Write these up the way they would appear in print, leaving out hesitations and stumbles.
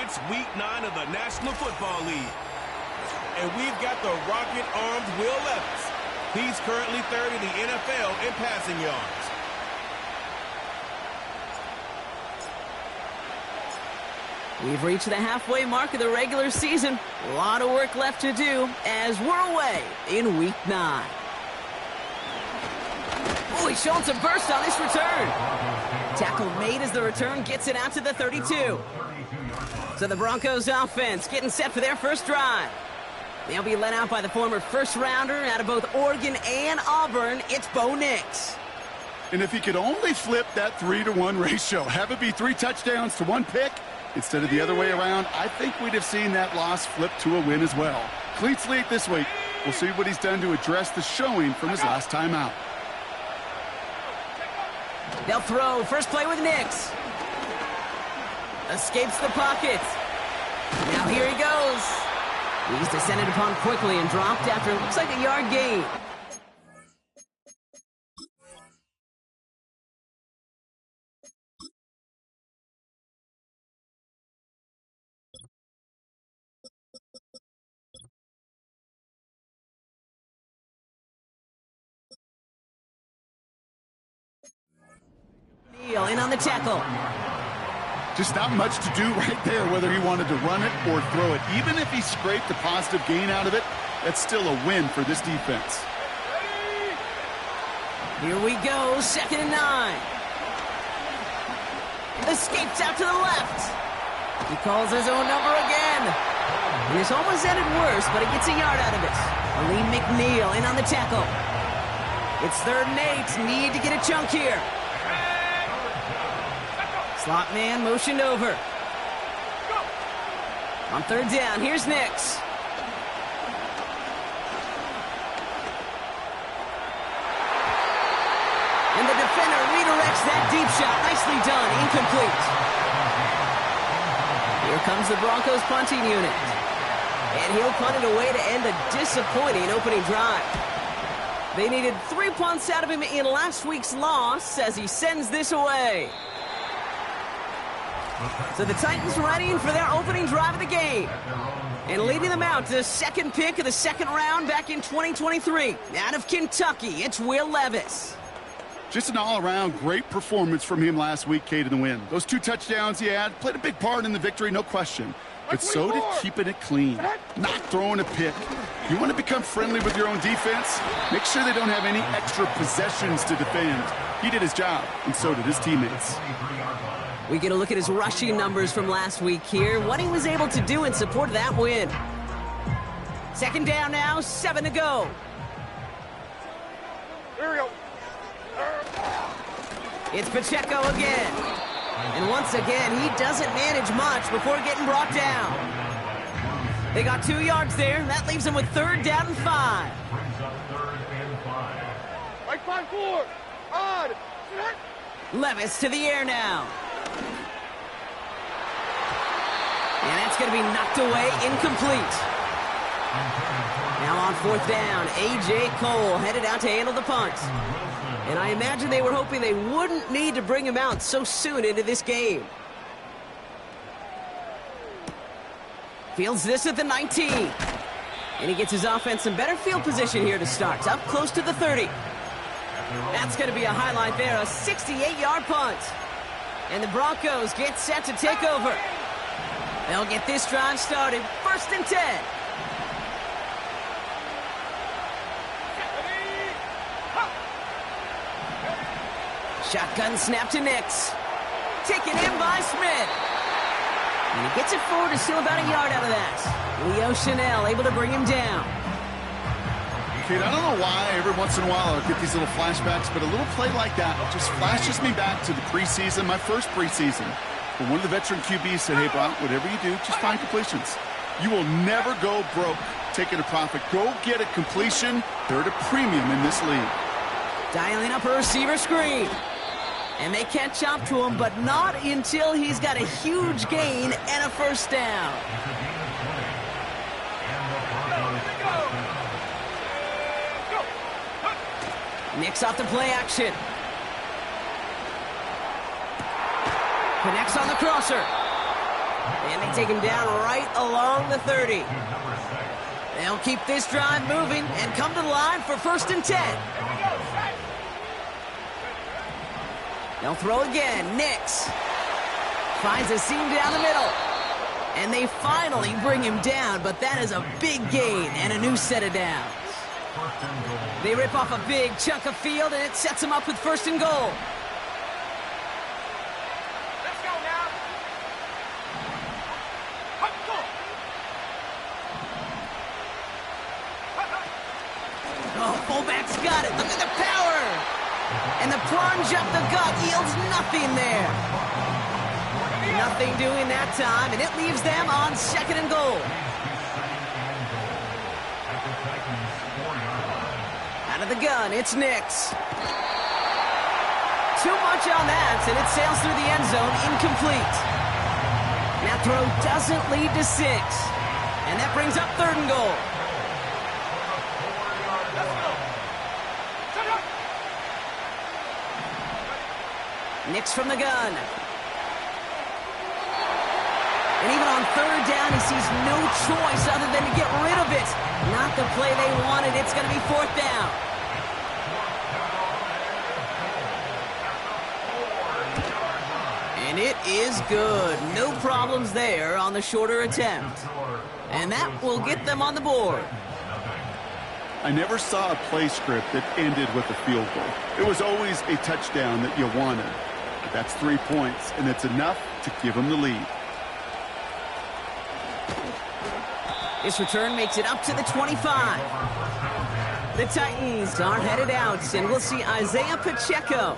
It's Week 9 of the National Football League. And we've got the rocket-armed Will Levis. He's currently third in the NFL in passing yards. We've reached the halfway mark of the regular season. A lot of work left to do as we're away in Week 9. Oh, he's showing some burst on this return. Tackle made as the return gets it out to the 32. So the Broncos offense getting set for their first drive. They'll be led out by the former first-rounder out of both Oregon and Auburn. It's Bo Nix. And if he could only flip that 3-to-1 ratio, have it be 3 touchdowns to 1 pick, instead of the other way around, I think we'd have seen that loss flip to a win as well. Clean slate this week. We'll see what he's done to address the showing from his last time out. They'll throw. First play with Nix. Escapes the pocket. Now here he goes. He's descended upon quickly and dropped after it looks like a yard gain. In on the tackle. Just not much to do right there, whether he wanted to run it or throw it. Even if he scraped a positive gain out of it, that's still a win for this defense. Here we go, 2nd and 9. Escapes out to the left. He calls his own number again. And this almost ended worse, but he gets a yard out of it. Aleem McNeil in on the tackle. It's 3rd and 8. Need to get a chunk here. Slot man motioned over. On 3rd down, here's Nix. And the defender redirects that deep shot. Nicely done, incomplete. Here comes the Broncos punting unit. And he'll punt it away to end a disappointing opening drive. They needed 3 punts out of him in last week's loss as he sends this away. So the Titans ready for their opening drive of the game. And leading them out to the 2nd pick of the 2nd round back in 2023. Out of Kentucky, it's Will Levis. Just an all-around great performance from him last week, Kate, in the win. Those 2 touchdowns he had played a big part in the victory, no question. But so did keeping it clean, not throwing a pick. You want to become friendly with your own defense? Make sure they don't have any extra possessions to defend. He did his job, and so did his teammates. We get a look at his rushing numbers from last week here, what he was able to do in support of that win. 2nd down now, 7 to go. Here we go. It's Pacheco again. And once again, he doesn't manage much before getting brought down. They got 2 yards there. That leaves them with 3rd down and 5. Right 5-4. On. Levis to the air now. And that's going to be knocked away, incomplete. Now on 4th down, A.J. Cole headed out to handle the punt. And I imagine they were hoping they wouldn't need to bring him out so soon into this game. Fields this at the 19. And he gets his offense some better field position here to start. Up close to the 30. That's going to be a highlight there, a 68-yard punt. And the Broncos get set to take over. They'll get this drive started. 1st and 10. Shotgun snap to Nix. Taken in by Smith. And he gets it forward to still about a yard out of that. Leo Chanel able to bring him down. Kate, I don't know why every once in a while I'll get these little flashbacks, but a little play like that just flashes me back to the preseason, my first preseason. But one of the veteran QBs said, hey, Brock, whatever you do, just find completions. You will never go broke taking a profit. Go get a completion. They're at a premium in this league. Dialing up a receiver screen. And they catch up to him, but not until he's got a huge gain and a 1st down. Nix off the play action. Connects on the crosser. And they take him down right along the 30. They'll keep this drive moving and come to the line for 1st and 10. They'll throw again. Nix finds a seam down the middle. And they finally bring him down, but that is a big gain and a new set of downs. They rip off a big chunk of field, and it sets them up with 1st and goal. Let's go now. Oh, fullback's got it. Look at the power. And the plunge up the gut yields nothing there. Nothing doing that time, and it leaves them on 2nd and goal. Out of the gun, it's Nix. Too much on that, and it sails through the end zone, incomplete. That throw doesn't lead to 6, and that brings up 3rd and goal. Nix from the gun. And even on 3rd down, he sees no choice other than to get rid of it. Not the play they wanted. It's going to be 4th down. And it is good. No problems there on the shorter attempt. And that will get them on the board. I never saw a play script that ended with a field goal. It was always a touchdown that you wanted. But that's 3 points, and it's enough to give them the lead. This return makes it up to the 25. The Titans are headed out, and we'll see Isaiah Pacheco.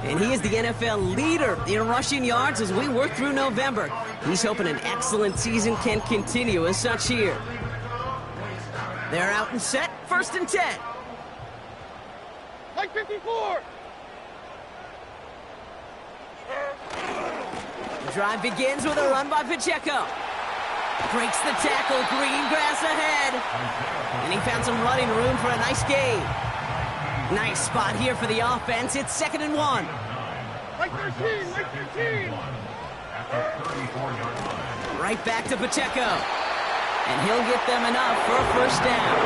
And he is the NFL leader in rushing yards as we work through November. He's hoping an excellent season can continue as such here. They're out and set, 1st and 10. Like 54. The drive begins with a run by Pacheco. Breaks the tackle, green grass ahead. And he found some running room for a nice gain. Nice spot here for the offense. It's 2nd and 1. Like 13, like 13. Right back to Pacheco. And he'll get them enough for a 1st down.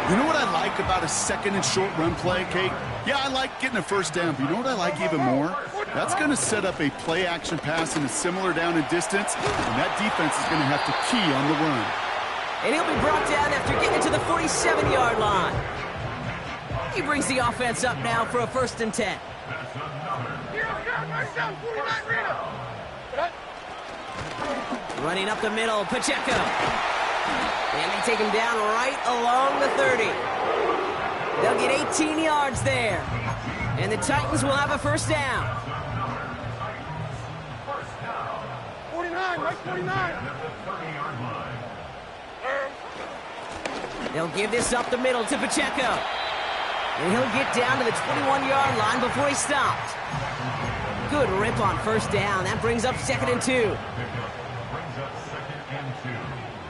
You know what I like about a 2nd and short run play, Kate? Yeah, I like getting a 1st down, but you know what I like even more? That's going to set up a play-action pass in a similar down and distance, and that defense is going to have to key on the run. And he'll be brought down after getting to the 47-yard line. He brings the offense up now for a 1st and 10. Running up the middle, Pacheco. And they take him down right along the 30. They'll get 18 yards there. And the Titans will have a 1st down. 49, Mike 49. They'll give this up the middle to Pacheco. And he'll get down to the 21-yard line before he stopped. Good rip on 1st down. That brings up 2nd and 2.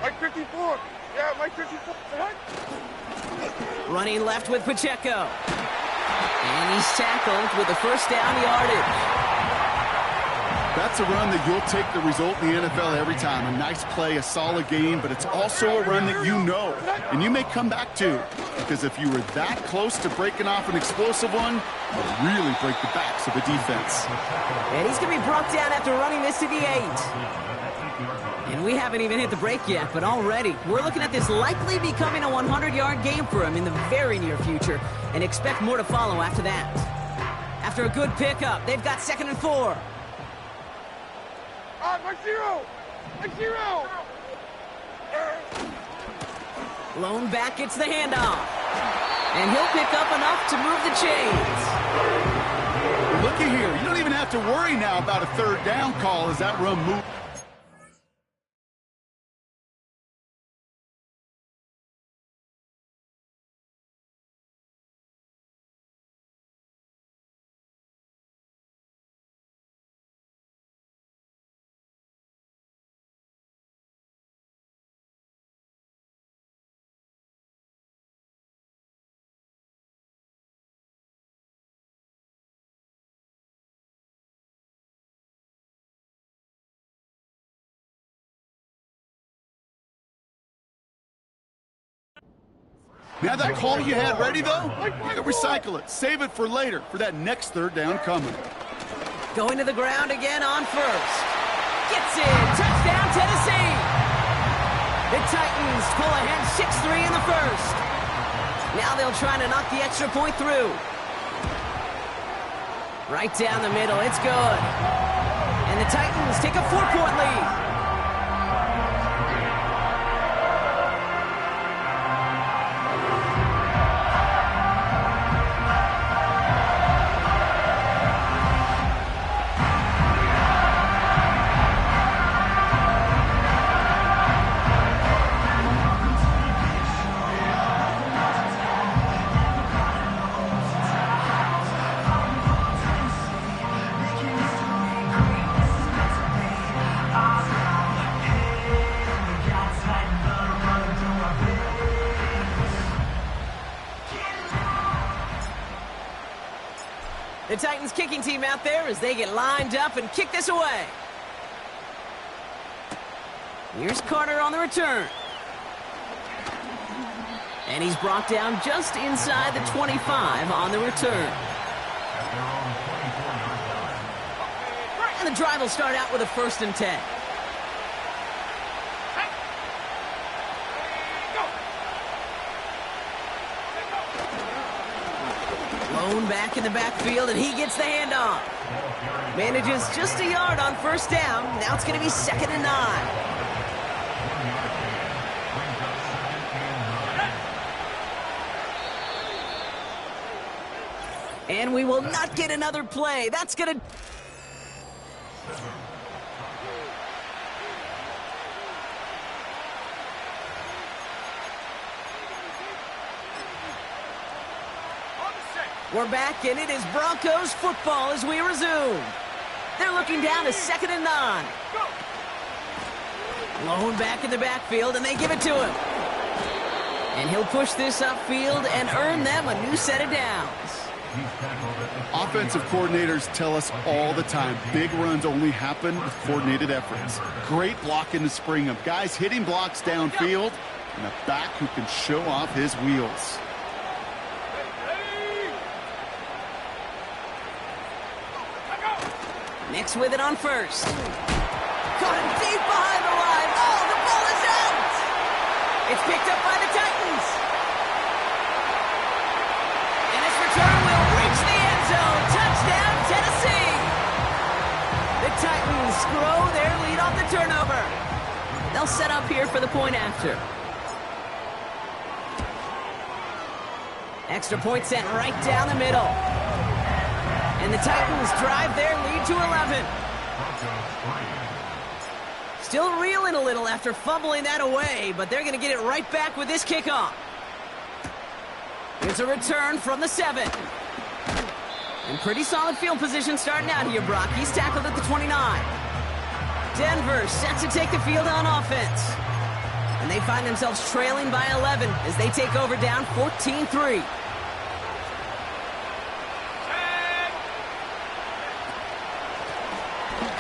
Mike 54. Yeah, Mike 54. Running left with Pacheco. And he's tackled with the 1st down yardage. That's a run that you'll take the result in the NFL every time. A nice play, a solid game, but it's also a run that you know, and you may come back to. Because if you were that close to breaking off an explosive one, you'll really break the backs of the defense. And he's going to be brought down after running this to the 8. And we haven't even hit the break yet, but already we're looking at this likely becoming a 100-yard game for him in the very near future, and expect more to follow after that. After a good pickup, they've got 2nd and 4. Mike 0. Mike 0. Lone back gets the handoff. And he'll pick up enough to move the chains. Looky here. You don't even have to worry now about a 3rd down call as that run moves. Now that call you had ready, though, you can recycle it. Save it for later, for that next third down coming. Going to the ground again on first. Gets in. Touchdown, Tennessee. The Titans pull ahead 6-3 in the first. Now they'll try to knock the extra point through. Right down the middle. It's good. And the Titans take a 4-point lead. The Titans kicking team out there as they get lined up and kick this away. Here's Carter on the return. And he's brought down just inside the 25 on the return. And the drive will start out with a 1st and 10. Lone back in the backfield, and he gets the handoff. Manages just a yard on 1st down. Now it's going to be 2nd and 9. And we will not get another play. That's going to... We're back, and it is Broncos football as we resume. They're looking down to 2nd and 9. Lone back in the backfield, and they give it to him. And he'll push this upfield and earn them a new set of downs. Offensive coordinators tell us all the time, big runs only happen with coordinated efforts. Great blocking to spring them. Guys hitting blocks downfield, and a back who can show off his wheels. Nix with it on 1st. Caught him deep behind the line. Oh, the ball is out! It's picked up by the Titans. And its return will reach the end zone. Touchdown, Tennessee! The Titans grow their lead off the turnover. They'll set up here for the point after. Extra point sent right down the middle. And the Titans drive their lead to 11. Still reeling a little after fumbling that away, but they're going to get it right back with this kickoff. It's a return from the 7. And pretty solid field position starting out here, Brock. He's tackled at the 29. Denver set to take the field on offense. And they find themselves trailing by 11 as they take over down 14-3.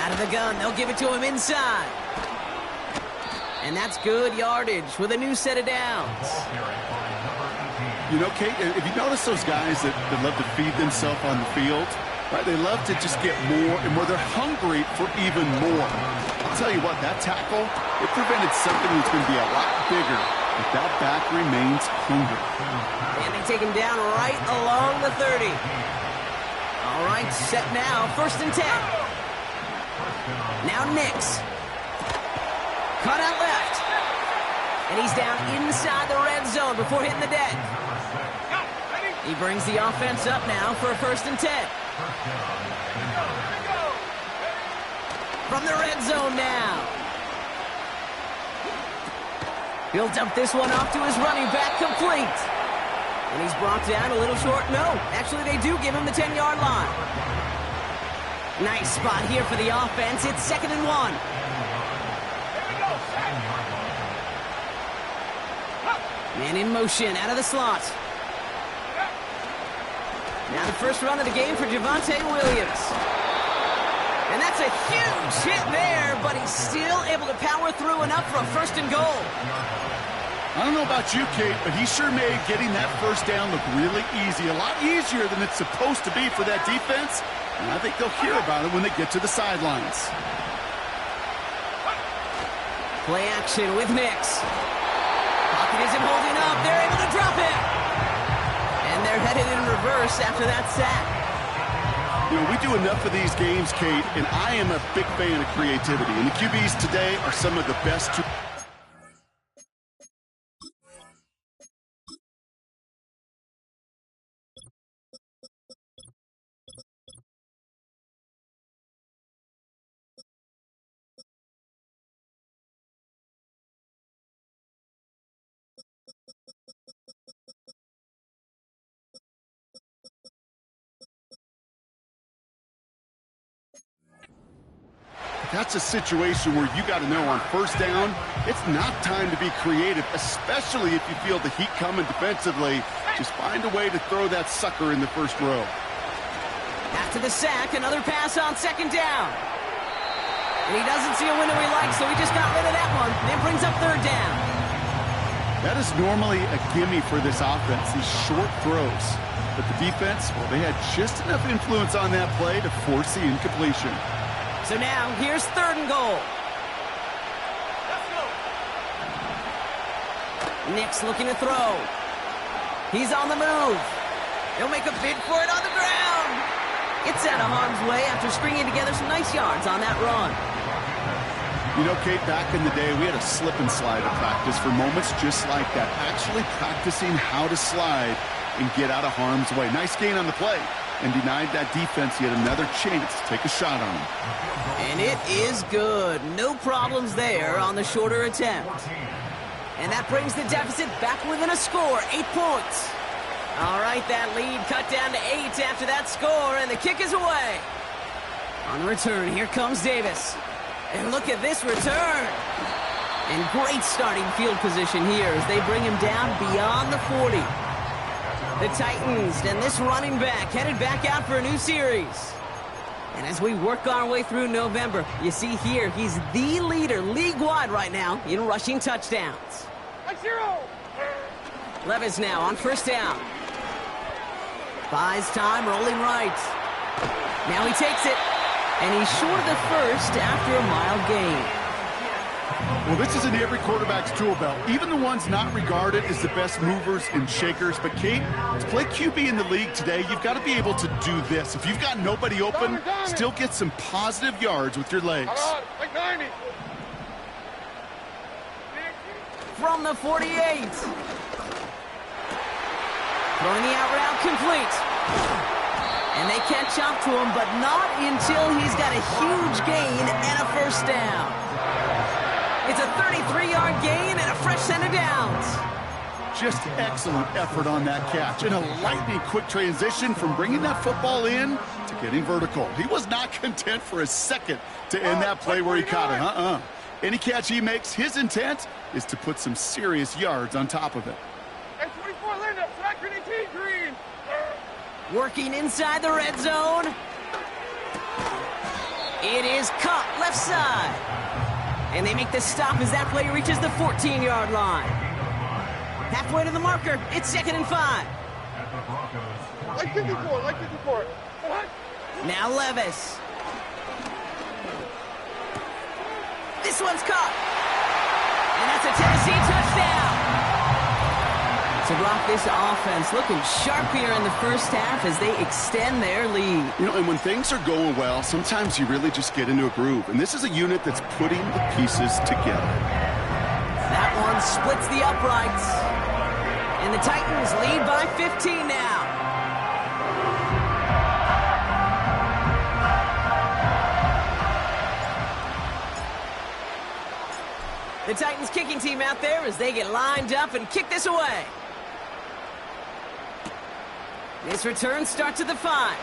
Out of the gun, they'll give it to him inside. And that's good yardage with a new set of downs. You know, Kate, if you notice those guys that love to feed themselves on the field, right? They love to just get more and more. They're hungry for even more. I'll tell you what, that tackle, it prevented something that's going to be a lot bigger, but that back remains hungry. And they take him down right along the 30. All right, set now, 1st and 10. Now Nix. Cut out left. And he's down inside the red zone before hitting the deck. He brings the offense up now for a 1st and 10. From the red zone now. He'll dump this one off to his running back, complete. And he's brought down a little short. No, actually they do give him the 10-yard line. Nice spot here for the offense. It's 2nd and 1. Man in motion out of the slot. Now the first run of the game for Javonte Williams. And that's a huge hit there, but he's still able to power through enough for a 1st and goal. I don't know about you, Kate, but he sure made getting that first down look really easy. A lot easier than it's supposed to be for that defense. And I think they'll hear about it when they get to the sidelines. Play action with Nix. Pocket isn't holding up. They're able to drop it. And they're headed in reverse after that sack. You know, we do enough of these games, Kate, and I am a big fan of creativity. And the QBs today are some of the best. That's a situation where you got to know on first down, it's not time to be creative, especially if you feel the heat coming defensively. Just find a way to throw that sucker in the first row. After the sack, another pass on second down. And he doesn't see a window he likes, so he just got rid of that one. Then brings up third down. That is normally a gimme for this offense, these short throws. But the defense, well, they had just enough influence on that play to force the incompletion. So now, here's third and goal. Nix looking to throw. He's on the move. He'll make a bid for it on the ground. It's out of harm's way after stringing together some nice yards on that run. You know, Kate, back in the day, we had a slip and slide at practice for moments just like that. Actually practicing how to slide and get out of harm's way. Nice gain on the play. And denied that defense yet another chance to take a shot on him. And it is good. No problems there on the shorter attempt. And that brings the deficit back within a score, 8 points. All right, that lead cut down to 8 after that score, and the kick is away. On the return, here comes Davis. And look at this return. And great starting field position here as they bring him down beyond the 40. The Titans and this running back headed back out for a new series. And as we work our way through November, you see here, he's the leader league-wide right now in rushing touchdowns. Levis now on first down. Buys time, rolling right. Now he takes it, and he's short of the first after a mile gain. Well, this is in every quarterback's tool belt, even the ones not regarded as the best movers and shakers. But, Kate, to play QB in the league today, you've got to be able to do this. If you've got nobody open, still get some positive yards with your legs. Like 90. From the 48. Throwing the out route complete. And they catch up to him, but not until he's got a huge gain and a first down. It's a 33-yard gain and a fresh set of downs. Just excellent effort on that catch. And a lightning-quick transition from bringing that football in to getting vertical. He was not content for a second to end that play where he caught it. Any catch he makes, his intent is to put some serious yards on top of it. And 24 Linda, sack green. Working inside the red zone. It is caught left side. And they make the stop as that play reaches the 14-yard line. Halfway to the marker, it's 2nd and 5. Like 54. Now Levis. This one's caught. And that's a Tennessee touchdown. So, Brock, this offense looking sharp here in the first half as they extend their lead. You know, and when things are going well, sometimes you really just get into a groove. And this is a unit that's putting the pieces together. That one splits the uprights. And the Titans lead by 15 now. The Titans kicking team out there as they get lined up and kick this away. This return starts at the 5.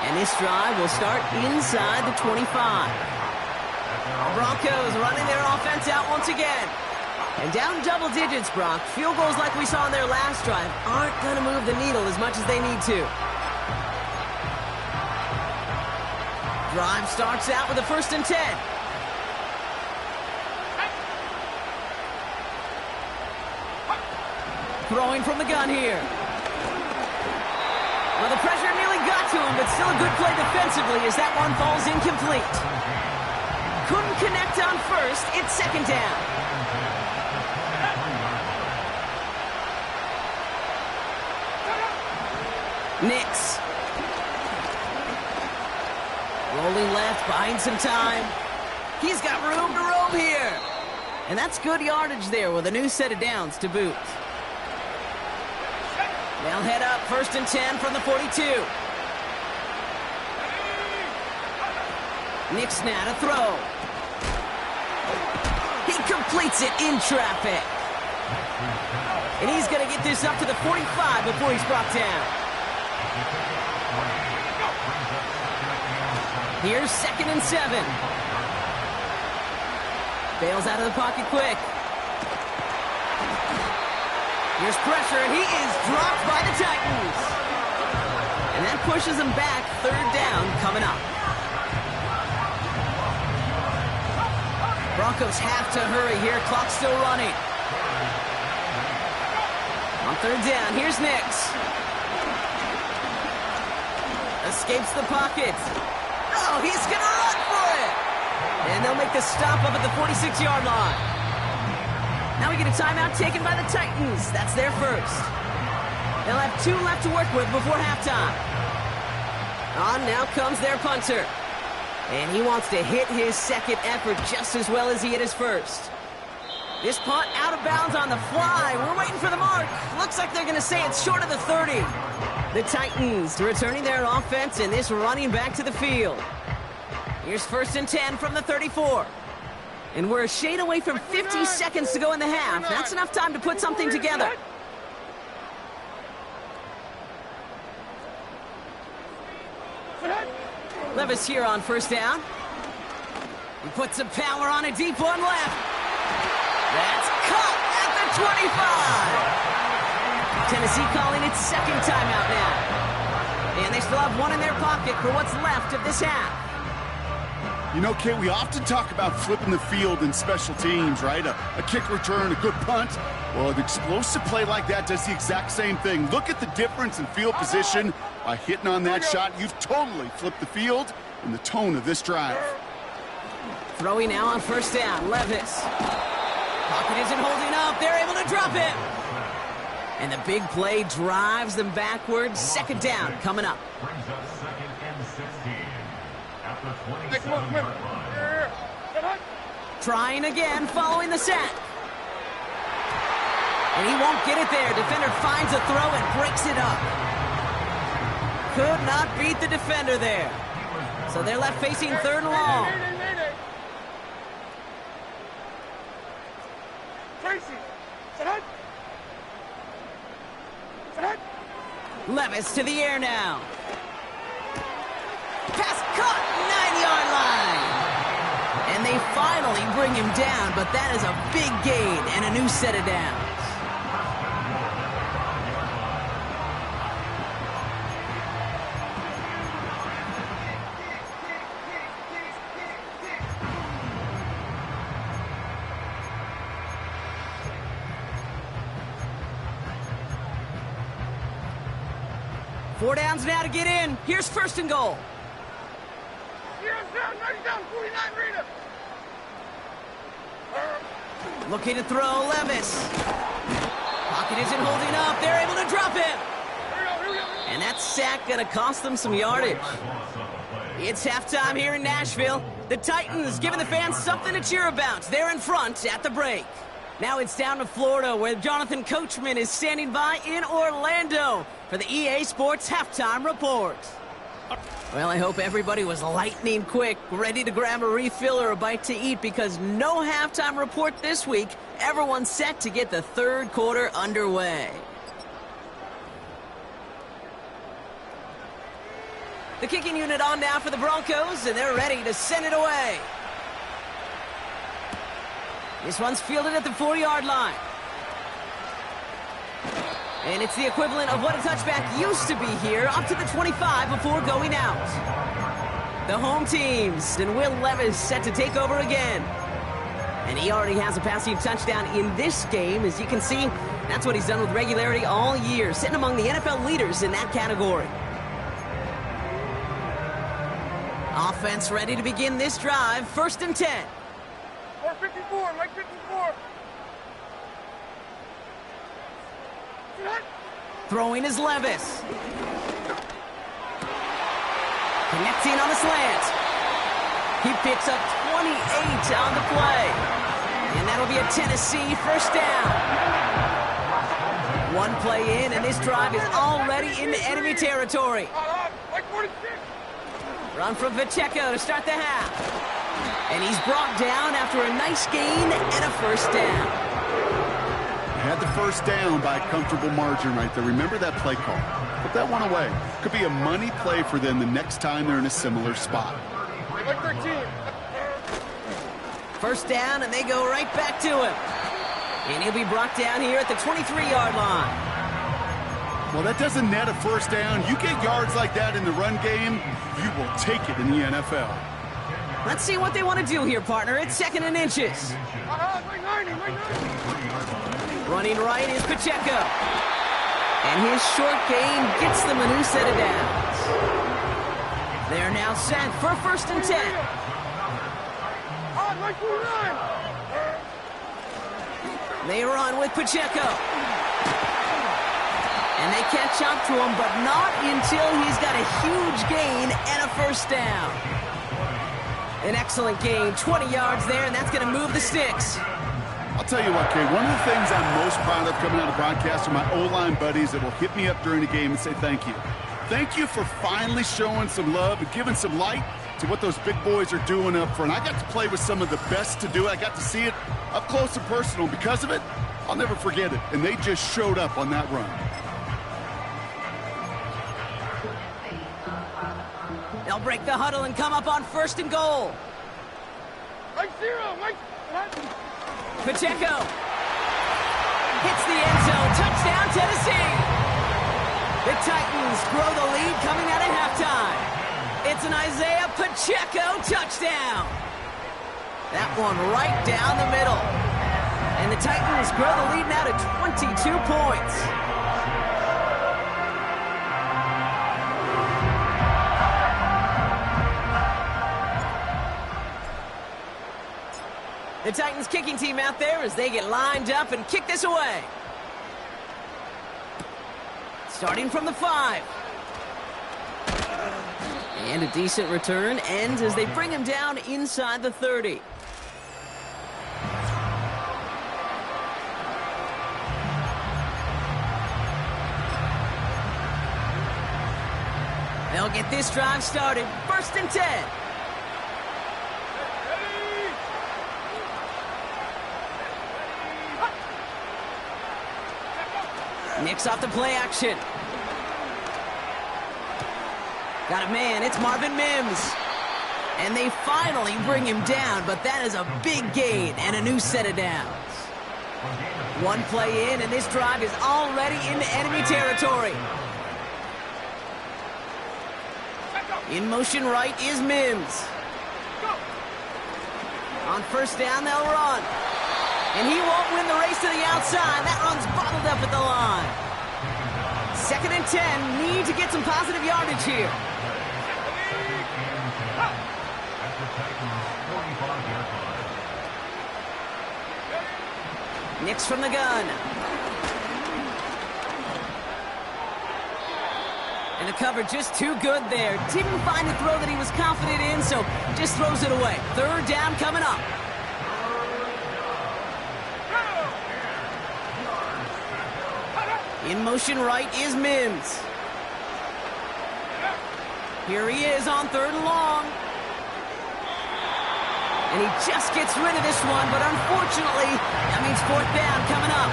And this drive will start inside the 25. The Broncos running their offense out once again. And down double digits, Brock. Field goals like we saw in their last drive aren't going to move the needle as much as they need to. Drive starts out with a 1st and 10. throwing from the gun here. Well, the pressure nearly got to him, but still a good play defensively as that one falls incomplete. Couldn't connect on first. It's second down. Nix. Rolling left, buying some time. He's got room to roam here. And that's good yardage there with a new set of downs to boot. They'll head up 1st and 10 from the 42. Nix now to throw. He completes it in traffic. And he's going to get this up to the 45 before he's brought down. Here's 2nd and 7. Bails out of the pocket quick. Here's pressure, and he is dropped by the Titans. And that pushes him back. 3rd down coming up. Broncos have to hurry here. Clock's still running. On 3rd down, here's Nix. Escapes the pocket. Oh, he's going to run for it. And they'll make the stop up at the 46-yard line. Now we get a timeout taken by the Titans. That's their first. They'll have 2 left to work with before halftime. On now comes their punter. And he wants to hit his second effort just as well as he hit his first. This punt out of bounds on the fly. We're waiting for the mark. Looks like they're going to say it's short of the 30. The Titans returning their offense and this running back to the field. Here's 1st and 10 from the 34. And we're a shade away from 50 seconds to go in the half. That's enough time to put something together. Levis here on 1st down. He puts some power on a deep one left. That's caught at the 25. Tennessee calling its 2nd timeout now. And they still have 1 in their pocket for what's left of this half. You know, Kate, we often talk about flipping the field in special teams, right? A kick return, a good punt. Well, an explosive play like that does the exact same thing. Look at the difference in field position. By hitting on that shot, you've totally flipped the field and the tone of this drive. Throwing now on 1st down, Levis. Pocket isn't holding up. They're able to drop it. And the big play drives them backwards. 2nd down coming up. Trying again, following the sack. And he won't get it there. Defender finds a throw and breaks it up. Could not beat the defender there. So they're left facing 3rd and long. Levis to the air now. Pass caught, 9-yard line. And they finally bring him down, but that is a big gain and a new set of downs. Four downs now to get in. Here's 1st and goal. Looking to throw, Levis. Pocket isn't holding up. They're able to drop it. And that sack going to cost them some yardage. It's halftime here in Nashville. The Titans giving the fans something to cheer about. They're in front at the break. Now it's down to Florida, where Jonathan Coachman is standing by in Orlando for the EA Sports Halftime Report. Well, I hope everybody was lightning quick, ready to grab a refill or a bite to eat, because no halftime report this week. Everyone's set to get the 3rd quarter underway. The kicking unit on now for the Broncos, and they're ready to send it away. This one's fielded at the 4-yard line. And it's the equivalent of what a touchback used to be here, up to the 25 before going out. The home teams, and Will Levis set to take over again. And he already has a passing touchdown in this game, as you can see. That's what he's done with regularity all year, sitting among the NFL leaders in that category. Offense ready to begin this drive. 1st and 10. 454, like 54. Throwing is Levis. Connecting on the slant. He picks up 28 on the play. And that'll be a Tennessee 1st down. One play in, and this drive is already into enemy territory. Like 46. Run from Pacheco to start the half. And he's brought down after a nice gain and a 1st down. Had the 1st down by a comfortable margin right there. Remember that play call. Put that one away. Could be a money play for them the next time they're in a similar spot. Like 13. 1st down, and they go right back to him. And he'll be brought down here at the 23-yard line. Well, that doesn't net a 1st down. You get yards like that in the run game, you will take it in the NFL. Let's see what they want to do here, partner. It's 2nd and inches. Like 90, like 90. Running right is Pacheco. And his short gain gets them a new set of downs. They're now set for 1st and 10. Like 49. They run with Pacheco. And they catch up to him, but not until he's got a huge gain and a 1st down. An excellent gain, 20 yards there, and that's going to move the sticks. I'll tell you what, Kay, one of the things I'm most proud of coming out of broadcast are my O-line buddies that will hit me up during the game and say thank you. Thank you for finally showing some love and giving some light to what those big boys are doing up front. I got to play with some of the best to do it. I got to see it up close and personal. Because of it, I'll never forget it. And they just showed up on that run. They'll break the huddle and come up on 1st and goal. Like 0, like... Pacheco hits the end zone. Touchdown, Tennessee. The Titans grow the lead coming out of halftime. It's an Isaiah Pacheco touchdown. That one right down the middle. And the Titans grow the lead now to 22 points. The Titans kicking team out there as they get lined up and kick this away. Starting from the 5. And a decent return ends as they bring him down inside the 30. They'll get this drive started. 1st and 10. Nicks off the play action. Got a man, it's Marvin Mims. And they finally bring him down, but that is a big gain and a new set of downs. One play in, and this drive is already into enemy territory. In motion right is Mims. On 1st down, they'll run. And he won't win the race to the outside. That run's bottled up at the line. 2nd and 10. Need to get some positive yardage here. Nicks from the gun. And the cover just too good there. Didn't find a throw that he was confident in, so just throws it away. 3rd down coming up. In motion right is Mims. Here he is on 3rd and long. And he just gets rid of this one, but unfortunately, that means 4th down coming up.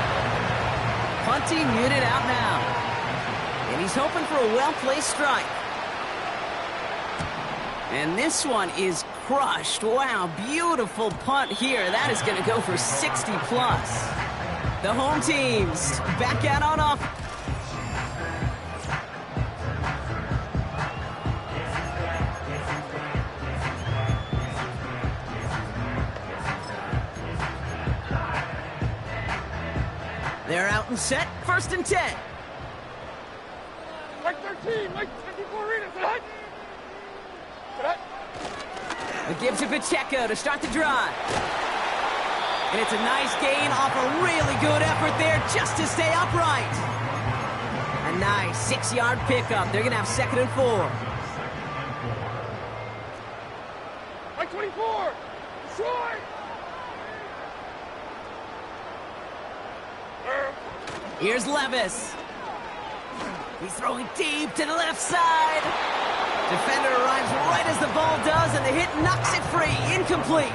Punting unit out now. And he's hoping for a well-placed strike. And this one is crushed. Wow, beautiful punt here. That is going to go for 60 plus. The home teams back out on off. They're out and set. 1st and 10. Mike 13, Mike 54 arena, tonight. The give to Pacheco to start the drive. And it's a nice gain off a really good effort there just to stay upright. A nice 6-yard pickup. They're going to have 2nd and 4. Mike 24, short. Here's Levis. He's throwing deep to the left side. Defender arrives right as the ball does, and the hit knocks it free. Incomplete.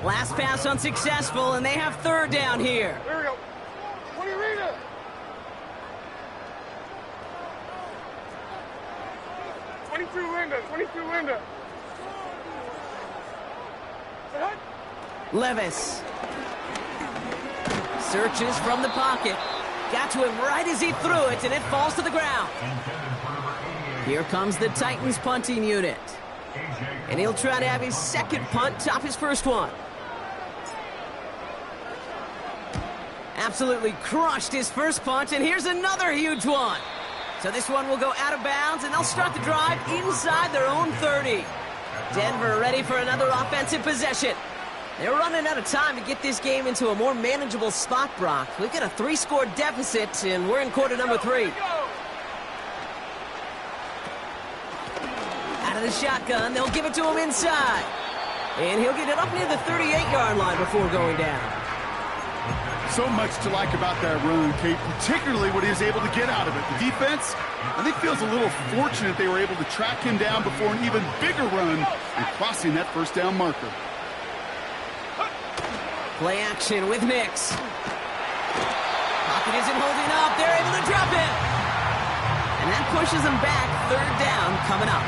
Last pass unsuccessful, and they have 3rd down here. There we go. 20 arena. Twenty-two Linda. Levis. Searches from the pocket. Got to him right as he threw it, and it falls to the ground. Here comes the Titans punting unit. And he'll try to have his 2nd punt top his 1st one. Absolutely crushed his 1st punt, and here's another huge one. So this one will go out of bounds, and they'll start the drive inside their own 30. Denver ready for another offensive possession. They're running out of time to get this game into a more manageable spot, Brock. We've got a 3-score deficit, and we're in quarter number 3. Out of the shotgun, they'll give it to him inside. And he'll get it up near the 38-yard line before going down. So much to like about that run, Kate, particularly what he was able to get out of it. The defense, I think, feels a little fortunate they were able to track him down before an even bigger run and crossing that 1st down marker. Play action with Nix. Pocket isn't holding up. They're able to drop it. And that pushes them back. 3rd down coming up.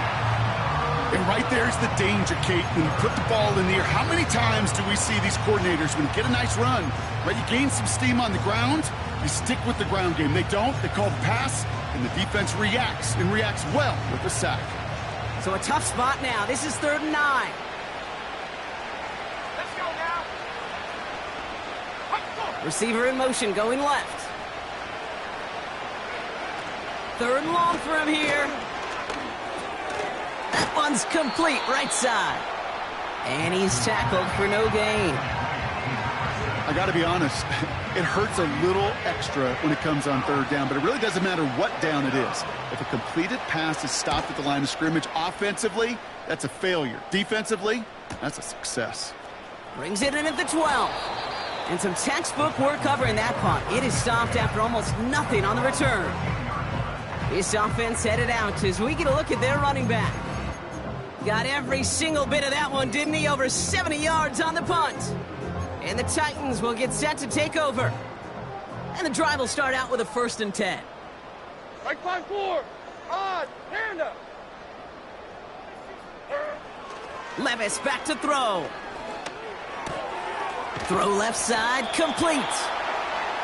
And right there's the danger, Kate, when you put the ball in the air. How many times do we see these coordinators, when you get a nice run, right, you gain some steam on the ground, you stick with the ground game. They don't. They call the pass, and the defense reacts, and reacts well with the sack. So a tough spot now. This is 3rd and 9. Receiver in motion, going left. 3rd and long for him here. That one's complete, right side. And he's tackled for no gain. I got to be honest, it hurts a little extra when it comes on 3rd down, but it really doesn't matter what down it is. If a completed pass is stopped at the line of scrimmage, offensively, that's a failure. Defensively, that's a success. Brings it in at the 12. And some textbook work covering that punt. It is stopped after almost nothing on the return. This offense headed out as we get a look at their running back. Got every single bit of that one, didn't he? Over 70 yards on the punt. And the Titans will get set to take over. And the drive will start out with a 1st and 10. Right 5-4. Odd. Panda. Levis back to throw. Throw left side, complete.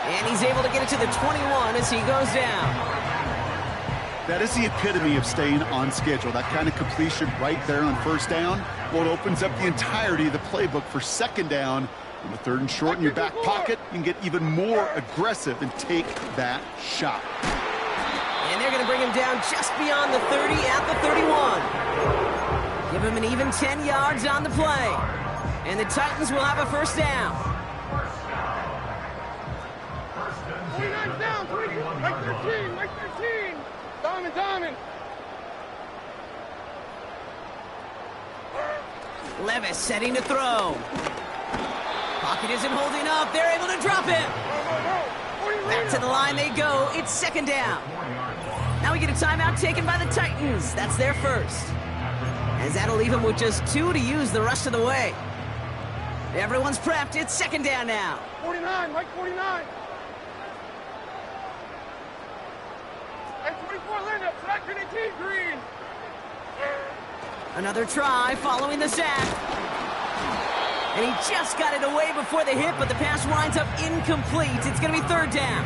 And he's able to get it to the 21 as he goes down. That is the epitome of staying on schedule. That kind of completion right there on 1st down. Well, it opens up the entirety of the playbook for 2nd down. On the 3rd and short in your back pocket, you can get even more aggressive and take that shot. And they're going to bring him down just beyond the 30 at the 31. Give him an even 10 yards on the play. And the Titans will have a 1st down. 49 down, 22, Mike 13, Mike 13. Diamond. Levis setting to throw. Pocket isn't holding up. They're able to drop it. Back to the line they go. It's 2nd down. Now we get a timeout taken by the Titans. That's their 1st. As that'll leave them with just 2 to use the rest of the way. Everyone's prepped. It's 2nd down now. 49, Mike 49. And 24 Linda, track 18, green. Another try following the sack. And he just got it away before the hit, but the pass winds up incomplete. It's going to be 3rd down.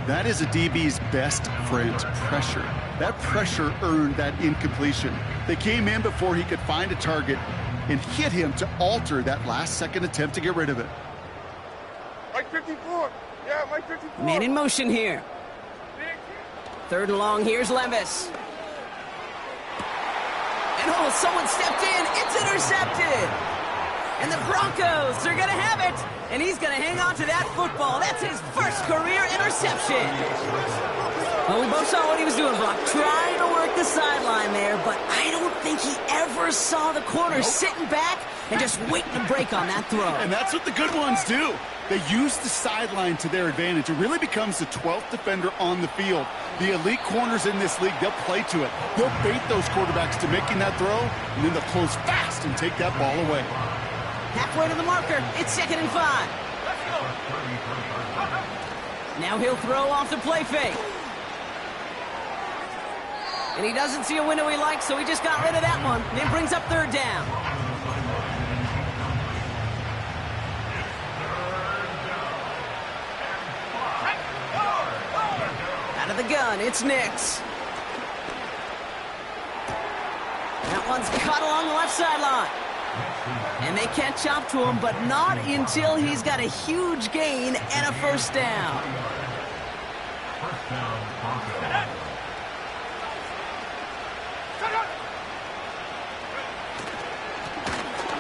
That is a DB's best friend, pressure. That pressure earned that incompletion. They came in before he could find a target and hit him to alter that last-second attempt to get rid of it. Mike 15, 54. Yeah, Mike 54. Man in motion here. Third and long, here's Levis. And oh, someone stepped in. It's intercepted. And the Broncos are going to have it. And he's going to hang on to that football. That's his first career interception. Well, we both saw what he was doing, Brock. Trying to work the sideline there, but I don't think he ever saw the corner sitting back and just waiting to break on that throw. And that's what the good ones do. They use the sideline to their advantage. It really becomes the 12th defender on the field. The elite corners in this league, they'll play to it. They'll bait those quarterbacks to making that throw, and then they'll close fast and take that ball away. Halfway to the marker. It's 2nd and 5. Now he'll throw off the play fake. And he doesn't see a window he likes, so he just got rid of that one. And it brings up 3rd down. Out of the gun, it's Nix. That one's caught along the left sideline. And they catch up to him, but not until he's got a huge gain and a 1st down.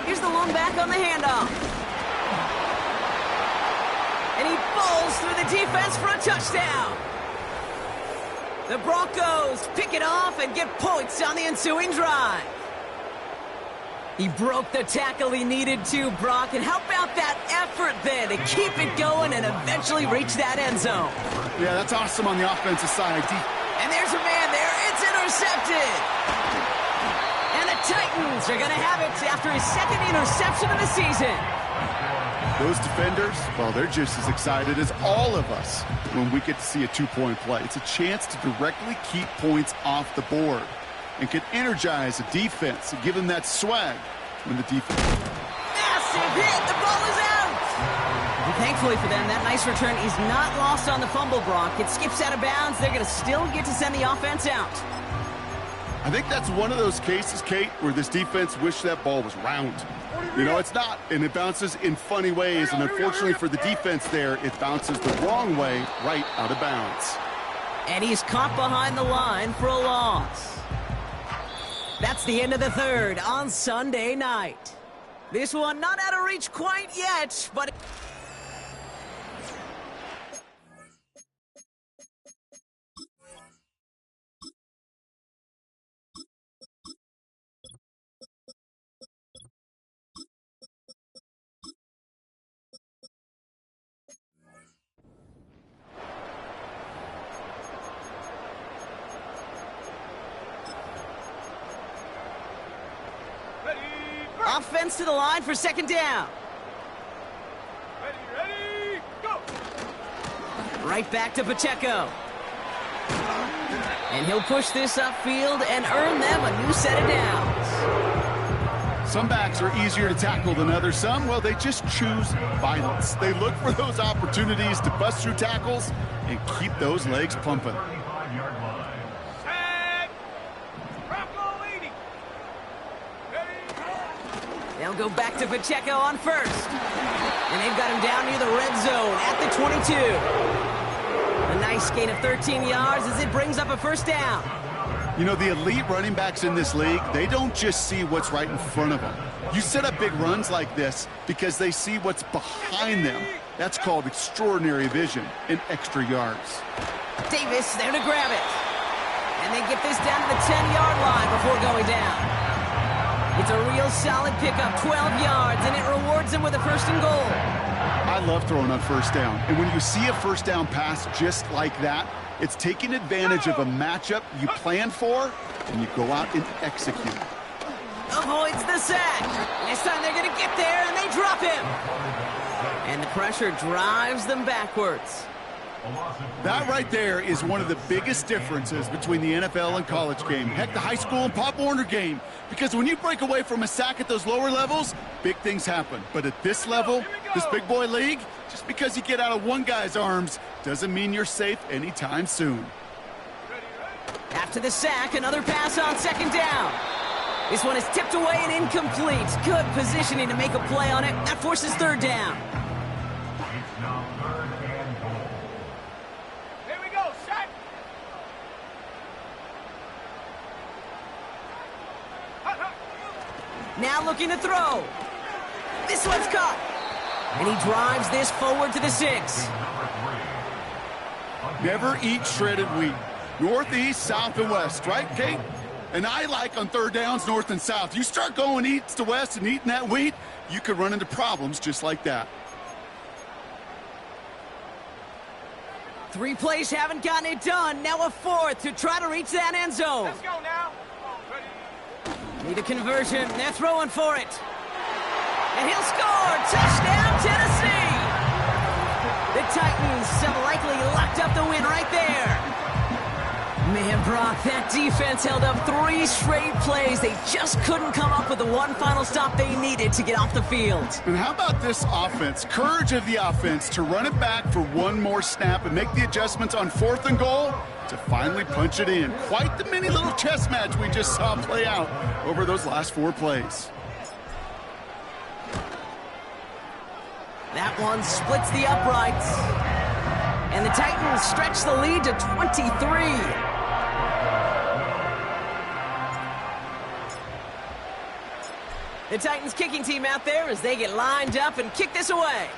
Here's the long back on the handoff. And he bowls through the defense for a touchdown. The Broncos pick it off and get points on the ensuing drive. He broke the tackle he needed to, Brock. And how about that effort then to keep it going and eventually reach that end zone? Yeah, that's awesome on the offensive side. And there's a man there. It's intercepted. And the Titans are going to have it after his 2nd interception of the season. Those defenders, well, they're just as excited as all of us when we get to see a 2-point play. It's a chance to directly keep points off the board and can energize a defense and give them that swag when the defense... Massive hit! The ball is out! And thankfully for them, that nice return is not lost on the fumble, Brock. It skips out of bounds. They're going to still get to send the offense out. I think that's one of those cases, Kate, where this defense wished that ball was round. You know, it's not, and it bounces in funny ways, and unfortunately for the defense there, it bounces the wrong way right out of bounds. And he's caught behind the line for a loss. That's the end of the 3rd on Sunday night. This one not out of reach quite yet, but... Offense to the line for 2nd down. Ready, go! Right back to Pacheco. And he'll push this upfield and earn them a new set of downs. Some backs are easier to tackle than others. Some, well, they just choose violence. They look for those opportunities to bust through tackles and keep those legs pumping. They'll go back to Pacheco on 1st. And they've got him down near the red zone at the 22. A nice gain of 13 yards as it brings up a 1st down. You know, the elite running backs in this league, they don't just see what's right in front of them. You set up big runs like this because they see what's behind them. That's called extraordinary vision and extra yards. Davis there to grab it. And they get this down to the 10-yard line before going down. It's a real solid pickup, 12 yards, and it rewards him with a 1st and goal. I love throwing on 1st down. And when you see a 1st down pass just like that, it's taking advantage of a matchup you plan for, and you go out and execute. Avoids the sack. This time they're going to get there, and they drop him. And the pressure drives them backwards. That right there is one of the biggest differences between the NFL and college game. Heck, the high school and Pop Warner game. Because when you break away from a sack at those lower levels, big things happen. But at this level, this big boy league, just because you get out of one guy's arms doesn't mean you're safe anytime soon. After the sack, another pass on 2nd down. This one is tipped away and incomplete. Good positioning to make a play on it. That forces 3rd down. Now looking to throw. This one's caught. And he drives this forward to the 6. Never eat shredded wheat. North, east, south, and west, right, Kate? And I like on third downs, north and south. You start going east to west and eating that wheat, you could run into problems just like that. 3 plays haven't gotten it done. Now a 4th to try to reach that end zone. Let's go now. Need a conversion. They're throwing for it. And he'll score. Touchdown, Tennessee. The Titans have likely locked up the win right there. Man, Brock, that defense held up 3 straight plays. They just couldn't come up with the one final stop they needed to get off the field. And how about this offense? Courage of the offense to run it back for one more snap and make the adjustments on 4th and goal to finally punch it in. Quite the mini little chess match we just saw play out over those last 4 plays. That one splits the uprights. And the Titans stretch the lead to 23. The Titans kicking team out there as they get lined up and kick this away.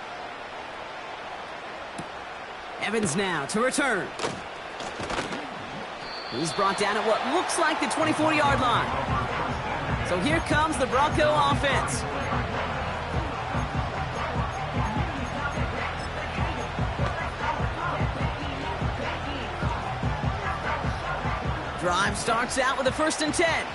Evans now to return. He's brought down at what looks like the 24-yard line. So here comes the Bronco offense. Drive starts out with a 1st and 10.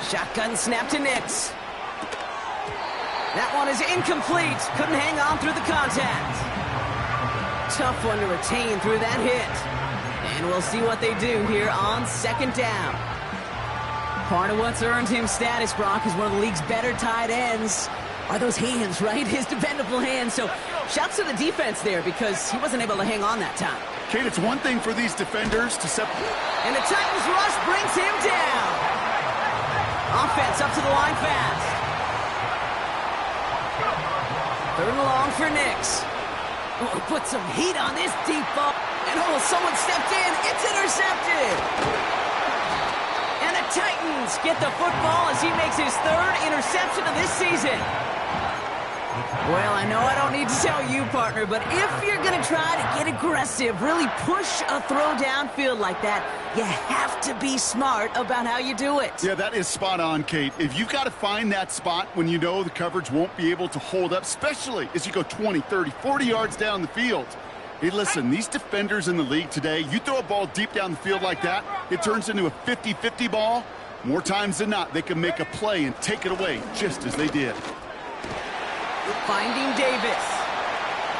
Shotgun snap to Nix. That one is incomplete. Couldn't hang on through the contact. Tough one to retain through that hit. And we'll see what they do here on 2nd down. Part of what's earned him status, Brock, is one of the league's better tight ends. Are those hands, right? His dependable hands. So shouts to the defense there because he wasn't able to hang on that time. Kate, it's one thing for these defenders to separate. And the Titans rush brings him down. Offense up to the line fast. 3rd and long for Nix. Oh, put some heat on this deep ball. And oh, someone stepped in. It's intercepted. And the Titans get the football as he makes his 3rd interception of this season. Well, I know I don't need to tell you, partner, but if you're going to try to get aggressive, really push a throw downfield like that, you have to be smart about how you do it. Yeah, that is spot on, Kate. If you've got to find that spot when you know the coverage won't be able to hold up, especially as you go 20, 30, 40 yards down the field. Hey, listen, these defenders in the league today, you throw a ball deep down the field like that, it turns into a 50-50 ball. More times than not, they can make a play and take it away just as they did. Finding Davis.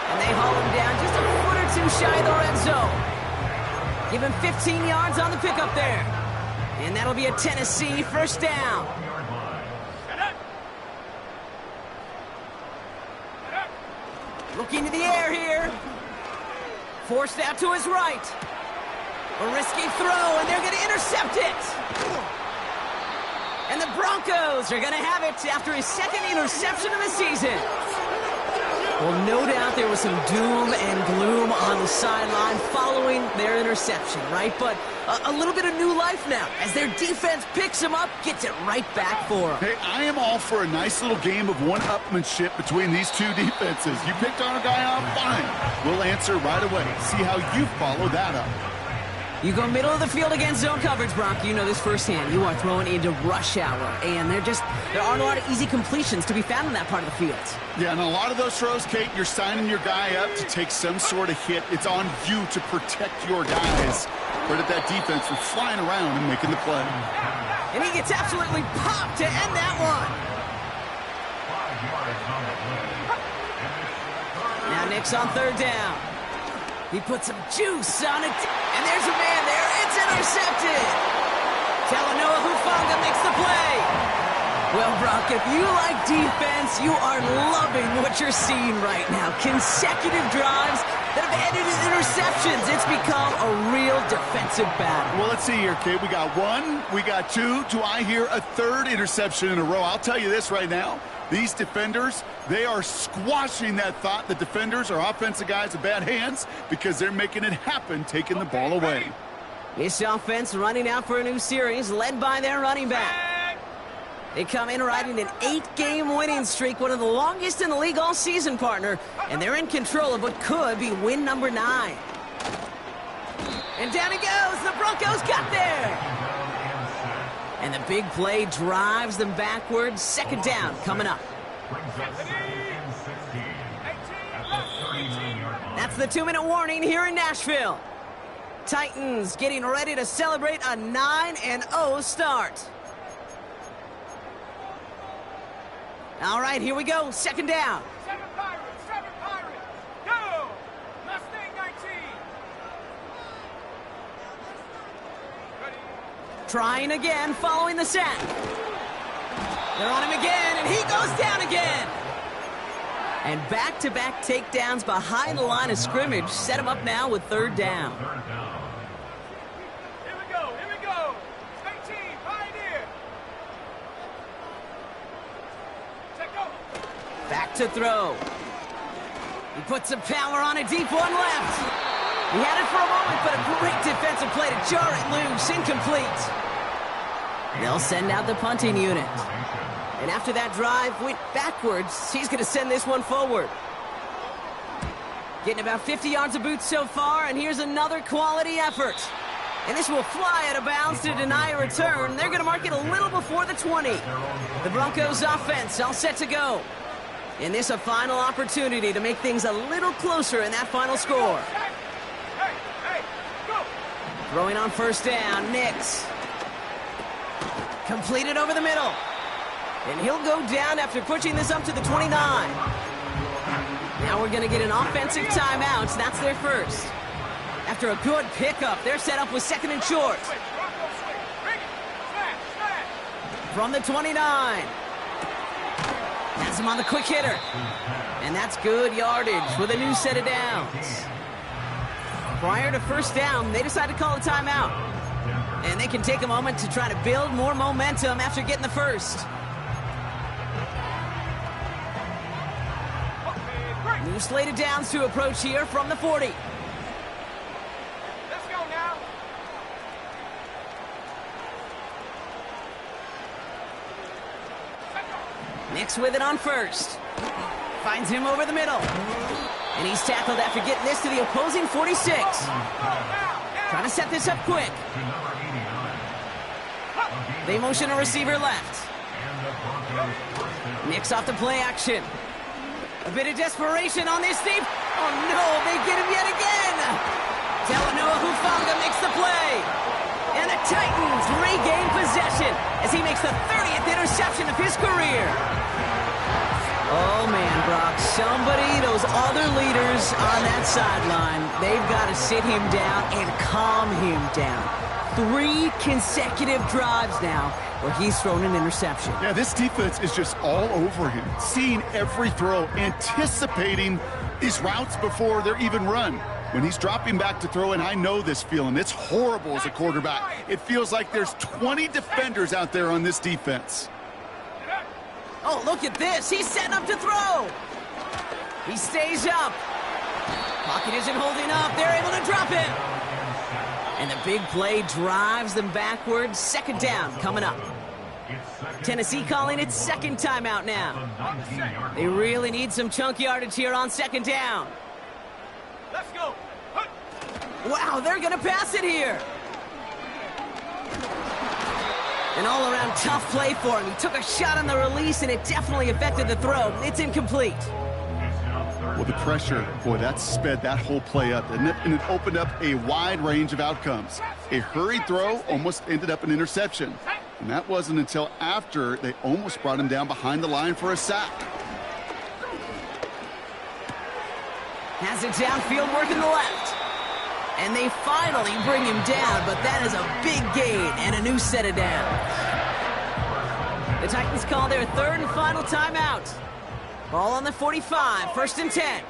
And they haul him down just a foot or 2 shy of the red zone. Give him 15 yards on the pickup there. And that'll be a Tennessee 1st down. Looking to the air here. Forced out to his right. A risky throw, and they're going to intercept it. And the Broncos are going to have it after his 2nd interception of the season. Well, no doubt there was some doom and gloom on the sideline following their interception, right? But a little bit of new life now as their defense picks him up, gets it right back for him. Hey, I am all for a nice little game of one-upmanship between these 2 defenses. You picked our guy off, fine. We'll answer right away. See how you follow that up. You go middle of the field against zone coverage, Brock. You know this firsthand. You are throwing into rush hour, and there aren't a lot of easy completions to be found in that part of the field. Yeah, and a lot of those throws, Kate, you're signing your guy up to take some sort of hit. It's on you to protect your guys. Credit that defense for flying around and making the play. And he gets absolutely popped to end that one. Now Nick's on 3rd down. He put some juice on it. And there's a man there. It's intercepted. Talanoa Hufanga makes the play. Well, Brock, if you like defense, you are loving what you're seeing right now. Consecutive drives that have ended in interceptions. It's become a real defensive battle. Well, let's see here, Kate. We got 1, we got 2. Do I hear a 3rd interception in a row? I'll tell you this right now. These defenders, they are squashing that thought. The defenders are offensive guys with bad hands because they're making it happen, taking the ball away. This offense running out for a new series, led by their running back. They come in riding an 8-game winning streak, one of the longest in the league all season, partner. And they're in control of what could be win number 9. And down he goes. The Broncos got there. And the big play drives them backwards. Second down coming up. That's the 2-minute warning here in Nashville. Titans getting ready to celebrate a 9-0 start. All right, here we go. Second down. 7 Pirates, go! Mustang 19. Ready? Trying again, following the sack. They're on him again, and he goes down again. And back-to-back takedowns behind the line of scrimmage set him up now with third down. Here we go. 18, Pioneer. Check go. Back to throw. He puts some power on a deep one left. He had it for a moment, but a great defensive play to jar it loose. Incomplete. They'll send out the punting unit. And after that drive went backwards, he's going to send this one forward. Getting about 50 yards of boots so far, and here's another quality effort. And this will fly out of bounds to deny a return. They're going to mark it a little before the 20. The Broncos offense all set to go. And this a final opportunity to make things a little closer in that final score. Hey, go! Throwing on first down, Nix. Completed over the middle. And he'll go down after pushing this up to the 29. Now we're going to get an offensive timeout. That's their first. After a good pickup, they're set up with second and short. From the 29. Has him on the quick hitter. And that's good yardage with a new set of downs. Prior to first down, they decide to call a timeout. And they can take a moment to try to build more momentum after getting the first. New slated downs to approach here from the 40. Let's go now. Nix with it on first. Finds him over the middle. And he's tackled after getting this to the opposing 46. Trying to set this up quick. They motion a receiver left. Nix off the play action. A bit of desperation on this deep. Oh no, they get him yet again. Talanoa Hufanga makes the play. And the Titans regain possession as he makes the 30th interception of his career. Oh man, Brock, somebody, those other leaders on that sideline, they've got to sit him down and calm him down. 3 consecutive drives now where he's thrown an interception. Yeah, this defense is just all over him, seeing every throw, anticipating these routes before they're even run. When he's dropping back to throw, and I know this feeling, it's horrible as a quarterback. It feels like there's 20 defenders out there on this defense. Oh, look at this. He's setting up to throw. He stays up. Pocket isn't holding up. They're able to drop him. And the big play drives them backwards. Second down coming up. Tennessee calling it second timeout now. They really need some chunk yardage here on second down. Let's go. Wow, they're going to pass it here. An all-around tough play for him. He took a shot on the release, and it definitely affected the throw. It's incomplete. Well, the pressure, boy, that sped that whole play up, didn't it? And it opened up a wide range of outcomes. A hurried throw almost ended up an interception. And that wasn't until after they almost brought him down behind the line for a sack. Has it downfield, working the left. And they finally bring him down, but that is a big gain and a new set of downs. The Titans call their third and final timeout. Ball on the 45, first and 10.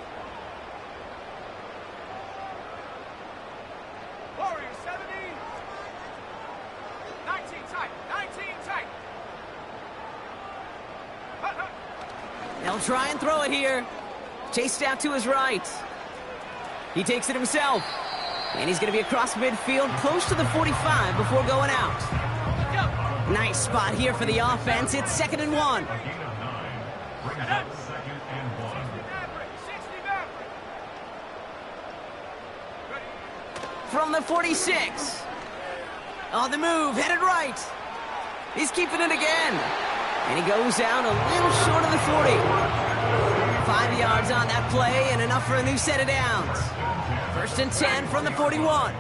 Warriors 70. 19 tight. 19 tight. They'll try and throw it here. Chased out to his right. He takes it himself. And he's going to be across midfield, close to the 45 before going out. Nice spot here for the offense. It's 2nd and 1. From the 46. On the move, headed right. He's keeping it again. And he goes down a little short of the 40. 5 yards on that play and enough for a new set of downs. 1st and 10 from the 41.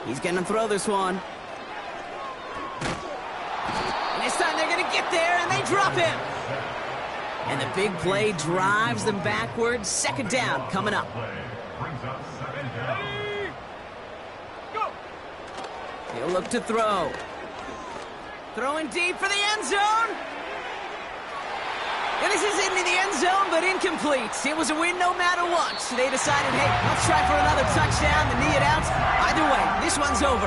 He's going to throw this one. And this time they're going to get there, and they drop him. And the big play drives them backwards. 2nd down coming up. He'll look to throw. Throwing deep for the end zone. And this is into the end zone, but incomplete. It was a win no matter what. So they decided, hey, let's try for another touchdown to knee it out. Either way, this one's over.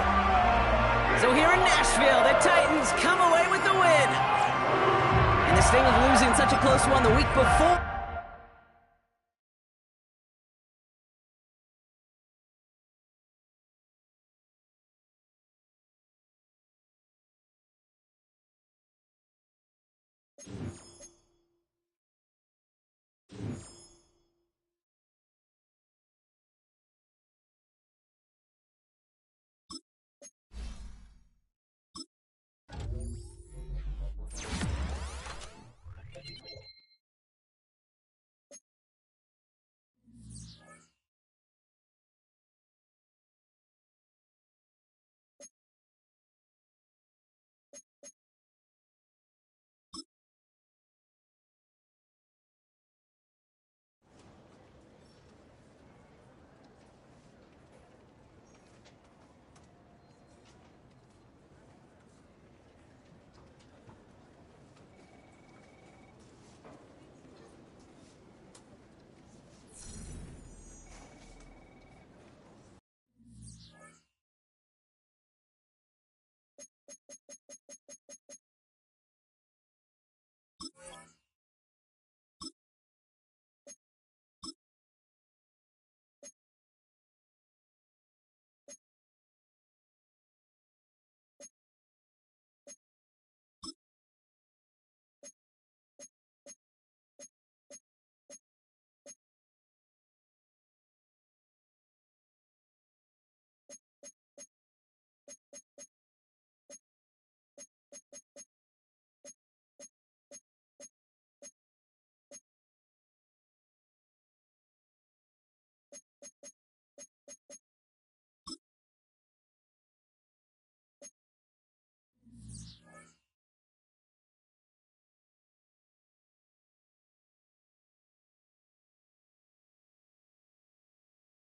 So here in Nashville, the Titans come away with the win. And the sting of losing such a close one the week before.